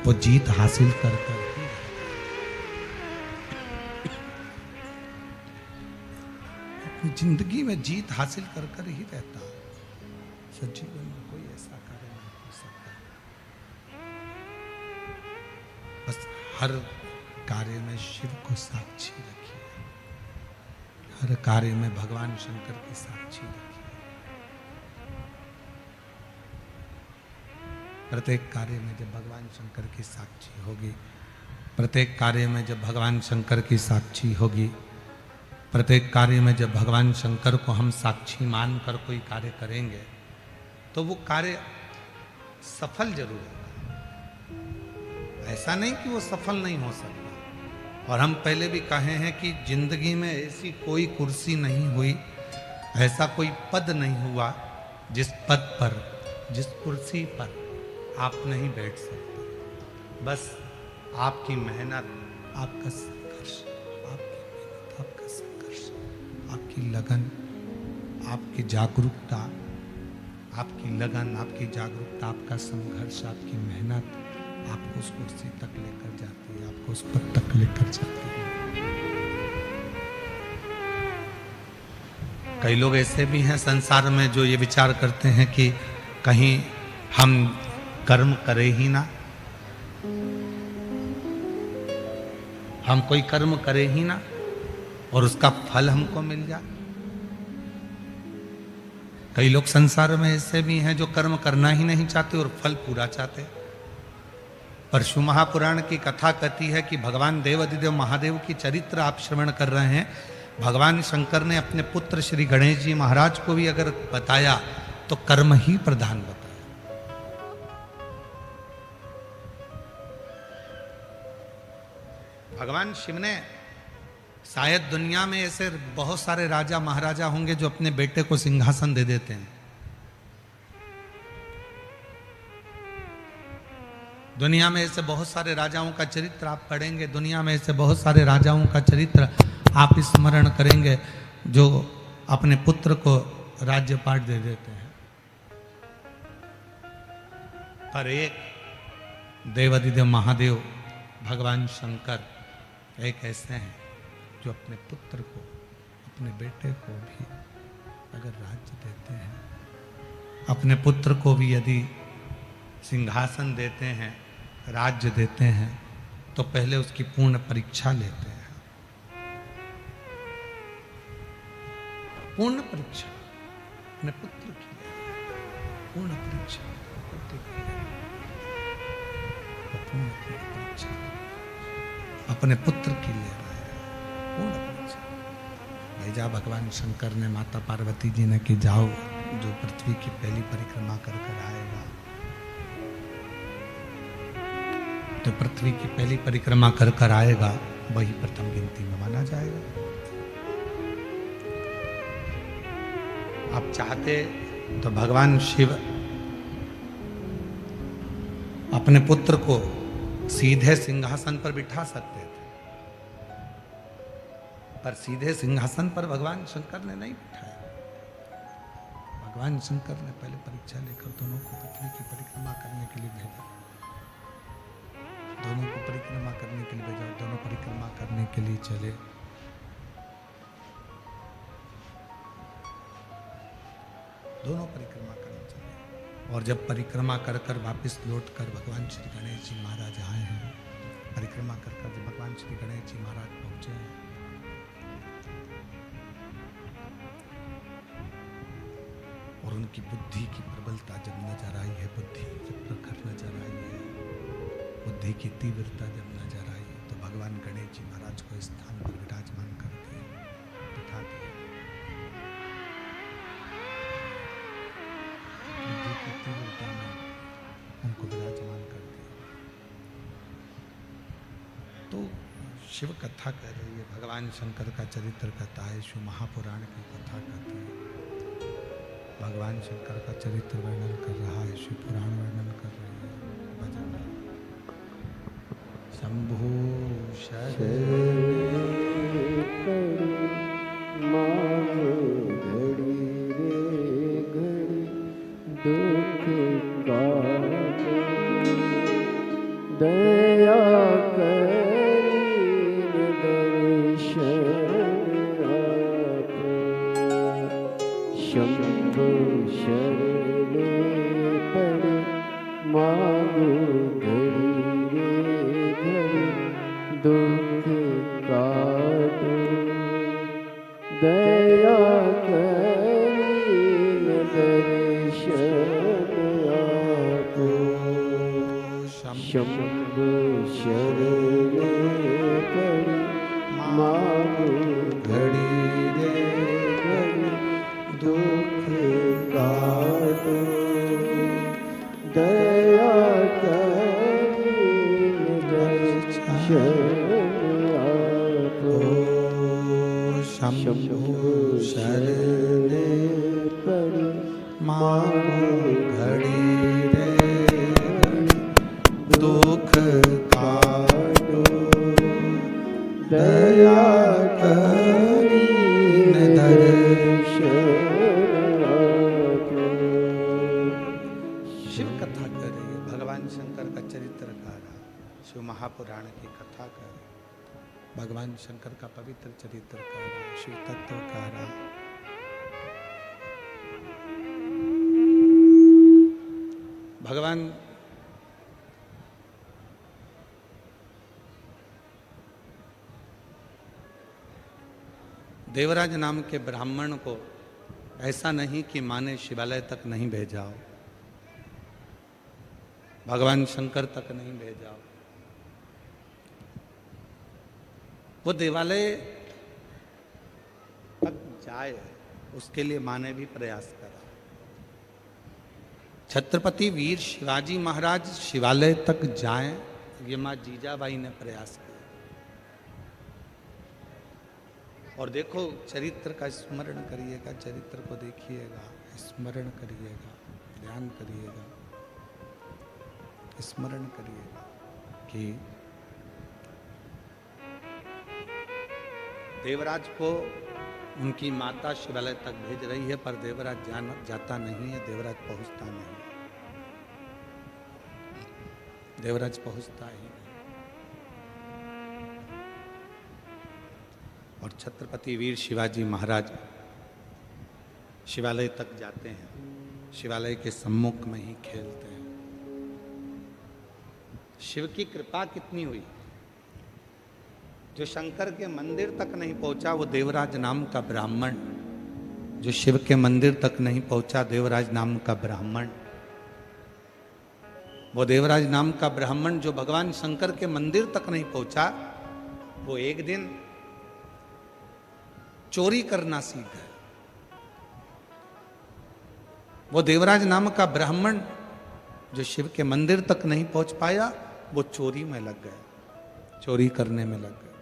वो जीत हासिल कर कर ही अपनी जिंदगी में जीत हासिल कर कर ही रहता है। सजीवन में कोई ऐसा कार्य नहीं हो सकता। बस हर कार्य में शिव को साक्षी रखिए, हर कार्य में भगवान शंकर की साक्षी रखिए। प्रत्येक कार्य में जब भगवान शंकर की साक्षी होगी, प्रत्येक कार्य में जब भगवान शंकर की साक्षी होगी, प्रत्येक कार्य में जब भगवान शंकर को हम साक्षी मानकर कोई कार्य करेंगे तो वो कार्य सफल जरूर होगा। ऐसा नहीं कि वो सफल नहीं हो सकता। और हम पहले भी कहे हैं कि जिंदगी में ऐसी कोई कुर्सी नहीं हुई, ऐसा कोई पद नहीं हुआ जिस पद पर, जिस कुर्सी पर आप नहीं बैठ सकते। बस आपकी मेहनत, आपका संघर्ष, आपका संघर्ष, आपकी लगन, आपकी जागरूकता, आपकी लगन, आपकी जागरूकता, आपका संघर्ष, आपकी मेहनत आपको उस कुर्सी तक लेकर जाती है, आपको उस पद तक लेकर जाती है। कई लोग ऐसे भी हैं संसार में जो ये विचार करते हैं कि कहीं हम कर्म करें ही ना, हम कोई कर्म करें ही ना और उसका फल हमको मिल जाए। कई लोग संसार में ऐसे भी हैं जो कर्म करना ही नहीं चाहते और फल पूरा चाहते। परशु महापुराण की कथा कहती है कि भगवान देवाधिदेव महादेव की चरित्र आप श्रवण कर रहे हैं। भगवान शंकर ने अपने पुत्र श्री गणेश जी महाराज को भी अगर बताया तो कर्म ही प्रधान बताया। भगवान शिव ने शायद दुनिया में ऐसे बहुत सारे राजा महाराजा होंगे जो अपने बेटे को सिंहासन दे देते हैं। दुनिया में ऐसे बहुत सारे राजाओं का चरित्र आप पढ़ेंगे, दुनिया में ऐसे बहुत सारे राजाओं का चरित्र आप स्मरण करेंगे जो अपने पुत्र को राज्यपाट दे देते हैं। पर एक देवाधिदेव महादेव भगवान शंकर एक ऐसे हैं जो अपने पुत्र को, अपने बेटे को भी अगर राज्य देते हैं, अपने पुत्र को भी यदि सिंहासन देते हैं, राज्य देते हैं, तो पहले उसकी पूर्ण परीक्षा लेते हैं। पूर्ण परीक्षा अपने पुत्र की, पूर्ण परीक्षा पुत्र की, पूर्ण परीक्षा अपने पुत्र की ले रहा है, पूर्ण परीक्षा। भेजा भगवान शंकर ने माता पार्वती जी ने कि जाओ, जो पृथ्वी की पहली परिक्रमा कर कर आएगा, तो पृथ्वी की पहली परिक्रमा कर कर आएगा वही प्रथम गिनती में माना जाएगा। आप चाहते तो भगवान शिव अपने पुत्र को सीधे सिंहासन पर बिठा सकते थे, पर सीधे सिंहासन पर भगवान शंकर ने नहीं बिठाया। भगवान शंकर ने पहले परीक्षा लेकर दोनों को पृथ्वी की परिक्रमा करने के लिए भेजा, दोनों को परिक्रमा करने के लिए भेजा, दोनों परिक्रमा करने के लिए चले। दोनों परिक्रमा करने चले और जब परिक्रमा कर कर वापस लौट कर भगवान श्री गणेश जी महाराज आए हैं, परिक्रमा कर कर जब भगवान श्री गणेश जी महाराज पहुंचे हैं, और उनकी बुद्धि की प्रबलता जब नजर आई है, बुद्धि जब प्रखर नजर आई है, बुद्धि की तीव्रता जब नजर आई, तो भगवान गणेश जी महाराज को स्थान पर विराजमान कर दिए, बिठा दिए। बुद्धि की तीव्रता में उनको विराजमान कर दिया। तो शिव कथा कह रही है, भगवान शंकर का चरित्र कथा है, शिव महापुराण की कथा कहती है। भगवान शंकर का चरित्र वर्णन कर रहा है, शिव पुराण वर्णन कर रही है। भजन शंभु दया करीन दर्शन आपको, शंभु शरणे पड़े मांगो घड़ी रे घड़ी, दुख काटो दया करीन दर्शन आपको, शंभु शरणे पड़े मांगो घड़ी रे घड़ी, दुख काटो दया करीन दर्शन आपको, शंभु शरणे पड़े मांगो घड़ी रे दुख काटो दया करीन दर्शन आपको। शिव कथा करे, भगवान शंकर का चरित्र गारा, शिव महापुराण की कथा करे, भगवान शंकर का पवित्र चरित्र गारा, शिव तत्व गारा। भगवान देवराज नाम के ब्राह्मण को ऐसा नहीं कि माँ ने शिवालय तक नहीं भेजा हो, भगवान शंकर तक नहीं भेजा हो, वो देवालय तक जाए उसके लिए माँ ने भी प्रयास करा। छत्रपति वीर शिवाजी महाराज शिवालय तक जाएं, ये माँ जीजाबाई ने प्रयास किया। और देखो चरित्र का स्मरण करिएगा, चरित्र को देखिएगा, स्मरण करिएगा, ध्यान करिएगा, स्मरण करिएगा कि देवराज को उनकी माता शिवालय तक भेज रही है, पर देवराज जाता नहीं है, देवराज पहुंचता नहीं, देवराज पहुंचता ही नहीं। और छत्रपति वीर शिवाजी महाराज शिवालय तक जाते हैं, शिवालय के सम्मुख में ही खेलते हैं। शिव की कृपा कितनी हुई, जो शंकर के मंदिर तक नहीं पहुंचा वो देवराज नाम का ब्राह्मण, जो शिव के मंदिर तक नहीं पहुंचा देवराज नाम का ब्राह्मण, वो देवराज नाम का ब्राह्मण जो भगवान शंकर के मंदिर तक नहीं पहुंचा, वो एक दिन चोरी करना सीख गए। वो देवराज नाम का ब्राह्मण जो शिव के मंदिर तक नहीं पहुंच पाया, वो चोरी में लग गए, चोरी करने में लग गए।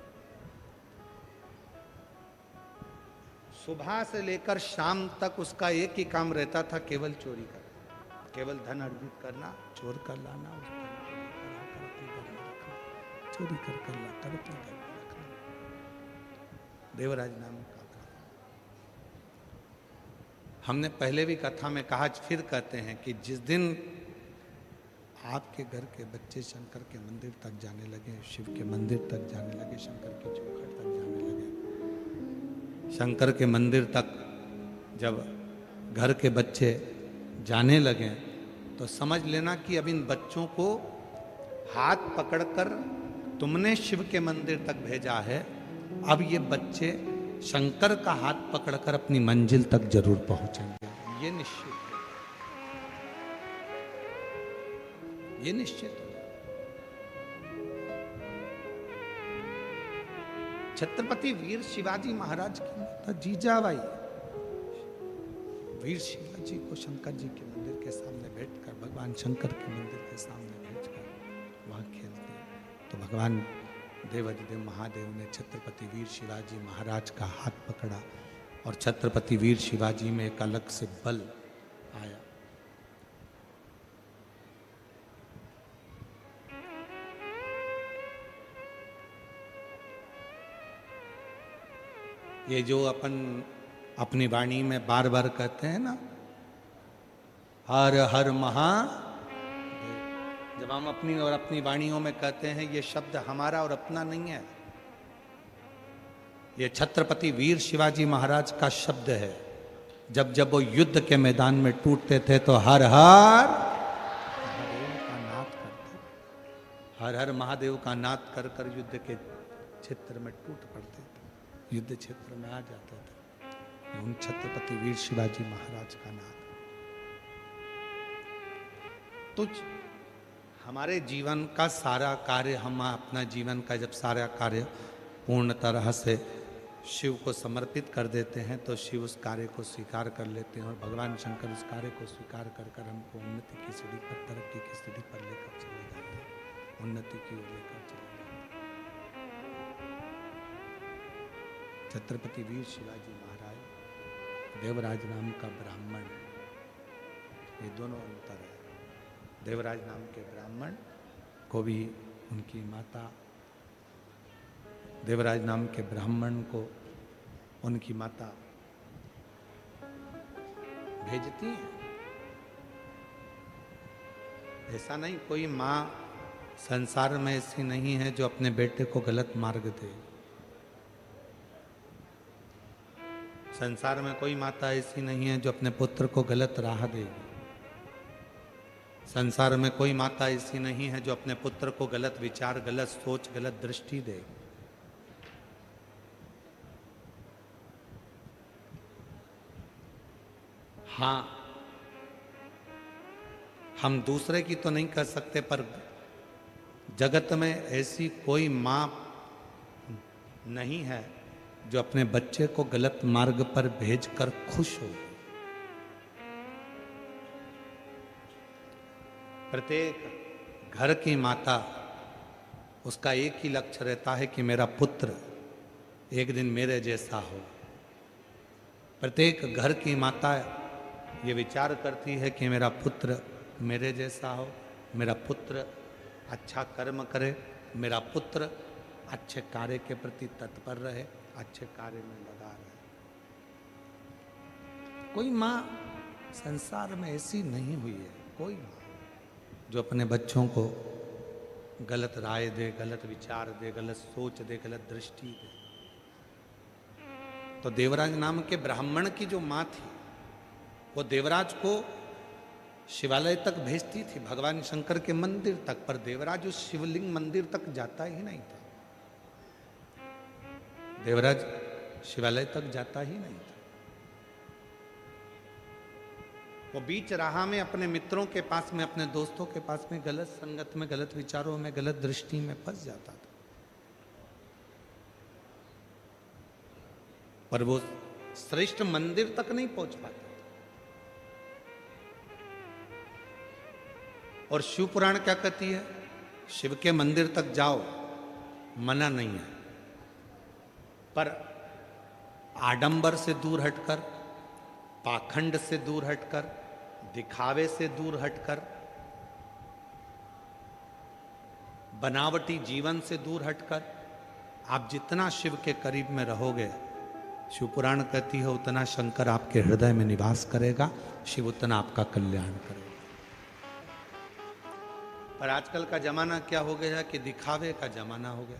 सुबह से लेकर शाम तक उसका एक ही काम रहता था, केवल चोरी करना, केवल धन अर्जित करना, चोर कर लाना, उस धन को लेकर आकर अपने घर में रखना, चोरी कर लाकर अपने घर में रखना। देवराज नाम का हमने पहले भी कथा में कहा, फिर कहते हैं कि जिस दिन आपके घर के बच्चे शंकर के मंदिर तक जाने लगे, शिव के मंदिर तक जाने लगे, शंकर के चौखट तक जाने लगे, शंकर के मंदिर तक जब घर के बच्चे जाने लगे, तो समझ लेना कि अब इन बच्चों को हाथ पकड़कर तुमने शिव के मंदिर तक भेजा है, अब ये बच्चे शंकर का हाथ पकड़कर अपनी मंजिल तक जरूर पहुंचेंगे, ये निश्चित है, ये निश्चित है। छत्रपति वीर शिवाजी महाराज की माता जीजाबाई वीर शिवाजी को शंकर जी के मंदिर के सामने बैठकर, भगवान शंकर के मंदिर के सामने बैठकर वहां खेलते हैं, तो भगवान देवाधिदेव महादेव ने छत्रपति वीर शिवाजी महाराज का हाथ पकड़ा और छत्रपति वीर शिवाजी में एक अलग से बल आया। ये जो अपन अपनी वाणी में बार बार कहते हैं ना, हर हर महादेव, जब हम अपनी और अपनी वाणियों में कहते हैं ये शब्द हमारा और अपना नहीं है, ये छत्रपति वीर शिवाजी महाराज का शब्द है। जब जब वो युद्ध के मैदान में टूटते थे तो हर हर महादेव का नाद करते, हर हर महादेव का नाद कर कर युद्ध के क्षेत्र में टूट पड़ते थे, युद्ध क्षेत्र में आ जाते थे। उन छत्रपति वीर शिवाजी महाराज का नाद। तो हमारे जीवन का सारा कार्य, हम अपना जीवन का जब सारा कार्य पूर्ण तरह से शिव को समर्पित कर देते हैं तो शिव उस कार्य को स्वीकार कर लेते हैं और भगवान शंकर उस कार्य को स्वीकार कर कर हमको उन्नति की सीढ़ी पर, तरक्की की सीढ़ी पर लेकर चले जाते हैं, उन्नति की ओर लेकर चले जाते हैं। छत्रपति वीर शिवाजी महाराज, देवराज नाम का ब्राह्मण, ये दोनों अंतर है। देवराज नाम के ब्राह्मण को भी उनकी माता, देवराज नाम के ब्राह्मण को उनकी माता भेजती है। ऐसा नहीं, कोई माँ संसार में ऐसी नहीं है जो अपने बेटे को गलत मार्ग दे। संसार में कोई माता ऐसी नहीं है जो अपने पुत्र को गलत राह देगी। संसार में कोई माता ऐसी नहीं है जो अपने पुत्र को गलत विचार, गलत सोच, गलत दृष्टि देगी। हाँ, हम दूसरे की तो नहीं कर सकते, पर जगत में ऐसी कोई माँ नहीं है जो अपने बच्चे को गलत मार्ग पर भेजकर खुश हो। प्रत्येक घर की माता, उसका एक ही लक्ष्य रहता है कि मेरा पुत्र एक दिन मेरे जैसा हो। प्रत्येक घर की माता ये विचार करती है कि मेरा पुत्र मेरे जैसा हो, मेरा पुत्र अच्छा कर्म करे, मेरा पुत्र अच्छे कार्य के प्रति तत्पर रहे, अच्छे कार्य में लगा रहे। कोई माँ संसार में ऐसी नहीं हुई है, कोई माँ जो अपने बच्चों को गलत राय दे, गलत विचार दे, गलत सोच दे, गलत दृष्टि दे। तो देवराज नाम के ब्राह्मण की जो माँ थी, वो देवराज को शिवालय तक भेजती थी, भगवान शंकर के मंदिर तक, पर देवराज उस शिवलिंग मंदिर तक जाता ही नहीं था। देवराज शिवालय तक जाता ही नहीं था। वो बीच राह में अपने मित्रों के पास में, अपने दोस्तों के पास में गलत संगत में, गलत विचारों में, गलत दृष्टि में फंस जाता था। पर वो श्रेष्ठ मंदिर तक नहीं पहुंच पाता। और शिव पुराण क्या कहती है? शिव के मंदिर तक जाओ, मना नहीं है, पर आडंबर से दूर हटकर, पाखंड से दूर हटकर, दिखावे से दूर हटकर, बनावटी जीवन से दूर हटकर आप जितना शिव के करीब में रहोगे, शिव पुराण कहती है उतना शंकर आपके हृदय में निवास करेगा, शिव उतना आपका कल्याण करेगा। पर आजकल का जमाना क्या हो गया कि दिखावे का जमाना हो गया।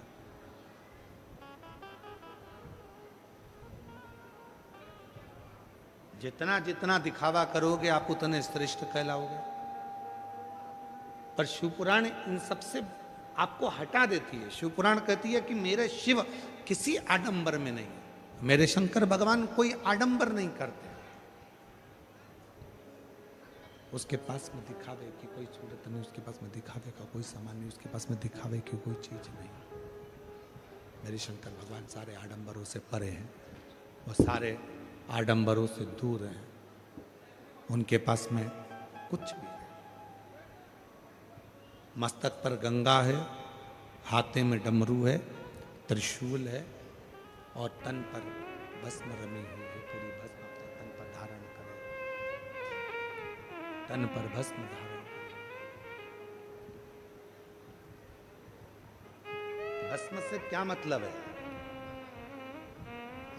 जितना जितना दिखावा करोगे आप उतने श्रेष्ठ कहलाओगे। पर शिवपुराण इन सबसे आपको हटा देती है। शिवपुराण कहती है कि मेरे शिव किसी आडंबर में नहीं, मेरे शंकर भगवान कोई आडंबर नहीं करते। उसके पास में दिखावे की कोई सूरत नहीं, उसके पास में दिखावे का कोई सामान नहीं, उसके पास में दिखावे की कोई चीज नहीं। मेरे शंकर भगवान सारे आडंबरों से परे हैं, वो सारे आडंबरों से दूर हैं, उनके पास में कुछ भी नहीं। मस्तक पर गंगा है, हाथे में डमरू है, त्रिशूल है और तन पर भस्म रमी हुई है। पूरी भस्म अपने तन पर धारण करें, तन पर भस्म धारण करें। भस्म से क्या मतलब है?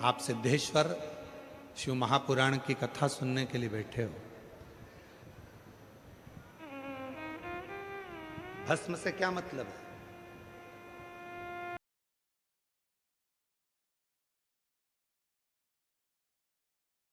आप सिद्धेश्वर शिव महापुराण की कथा सुनने के लिए बैठे हो। भस्म से क्या मतलब है?